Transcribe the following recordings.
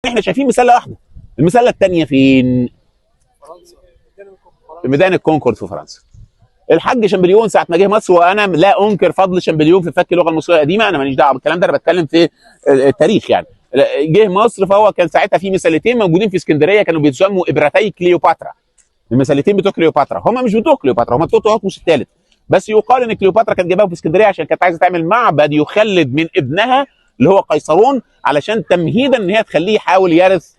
احنا شايفين مسله واحده. المسله الثانيه فين؟ في ميدان الكونكورد في فرنسا. الحاج شامبليون ساعه ما جه مصر، وانا لا انكر فضل شامبليون في فك اللغه المصريه القديمه، انا ماليش دعوه بالكلام ده، انا بتكلم في التاريخ يعني. جه مصر فهو كان ساعتها في مسلتين موجودين في اسكندريه كانوا بيتسموا ابرتي كليوباترا. المسلتين بتوع كليوباترا هم مش بتوع كليوباترا، هم بتوع تحتمس الثالث. بس يقال ان كليوباترا كانت جايباهم في اسكندريه عشان كانت عايزه تعمل معبد يخلد من ابنها اللي هو قيصرون، علشان تمهيدا ان هي تخليه يحاول يرث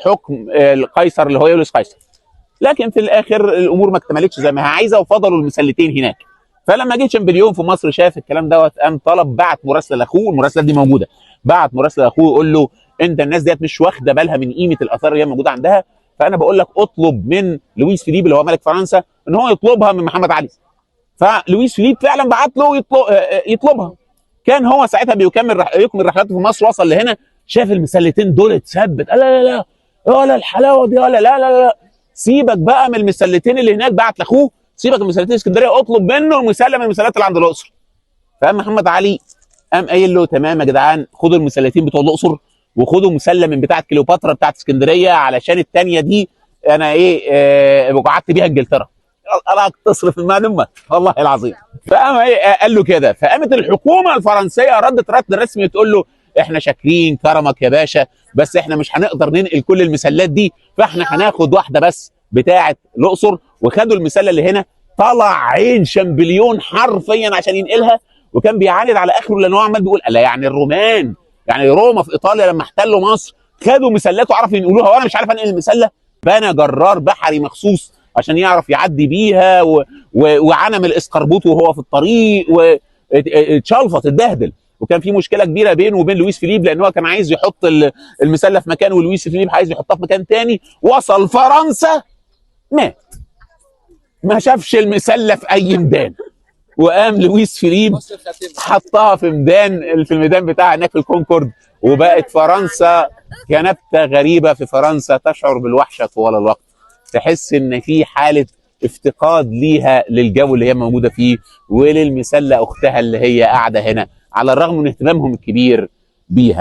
حكم القيصر اللي هو يوليوس قيصر. لكن في الاخر الامور ما اكتملتش زي ما هي عايزه وفضلوا المسلتين هناك. فلما جه شامبليون في مصر شاف الكلام دوت، قام طلب، بعت مراسله لاخوه، المراسله دي موجوده، بعت مراسله لاخوه يقول له انت الناس ديت مش واخده بالها من قيمه الاثار اللي هي موجوده عندها، فانا بقول لك اطلب من لويس فيليب اللي هو ملك فرنسا ان هو يطلبها من محمد علي. فلويس فيليب فعلا بعت له يطلبها. كان هو ساعتها يكمل رحلاته في مصر، وصل لهنا شاف المسلتين دول اتثبت، قال لا لا لا ولا الحلاوه دي، ولا لا لا لا سيبك بقى من المسلتين اللي هناك، بعت لاخوه سيبك من المسلتين اسكندريه، اطلب منه مسله من المسلات اللي عند الاقصر. فقام محمد علي قام قايل له تمام يا جدعان، خدوا المسلتين بتوع الاقصر وخدوا مسله من بتاعه كليوباترا بتاعه اسكندريه، علشان الثانيه دي انا وقعدت بيها انجلترا. انا تصرف المعلومه والله العظيم. فقام قال له كده، فقامت الحكومه الفرنسيه ردت رد رسمي تقول له احنا شاكرين كرمك يا باشا، بس احنا مش هنقدر ننقل كل المسلات دي، فاحنا هناخد واحده بس بتاعه الاقصر. وخدوا المسله اللي هنا، طلع عين شامبليون حرفيا عشان ينقلها، وكان بيعاند على اخره لان هو عمال بيقول لا يعني الرومان، يعني روما في ايطاليا لما احتلوا مصر خدوا مسلات وعرفوا ينقلوها وانا مش عارف انقل المسله. بنى جرار بحري مخصوص عشان يعرف يعدي بيها، وعنم الاسقربوط وهو في الطريق، واتشلفط اتبهدل. وكان في مشكله كبيره بينه وبين لويس فيليب لان هو كان عايز يحط المسله في مكان، ولويس فيليب عايز يحطها في مكان تاني. وصل فرنسا مات، ما شافش المسله في اي ميدان. وقام لويس فيليب حطها في الميدان بتاع هناك في الكونكورد، وبقت فرنسا كنبته غريبه في فرنسا تشعر بالوحشه طوال الوقت. تحس ان في حاله افتقاد ليها للجو اللي هي موجوده فيه، وللمسله اختها اللي هي قاعده هنا، على الرغم من اهتمامهم الكبير بيها.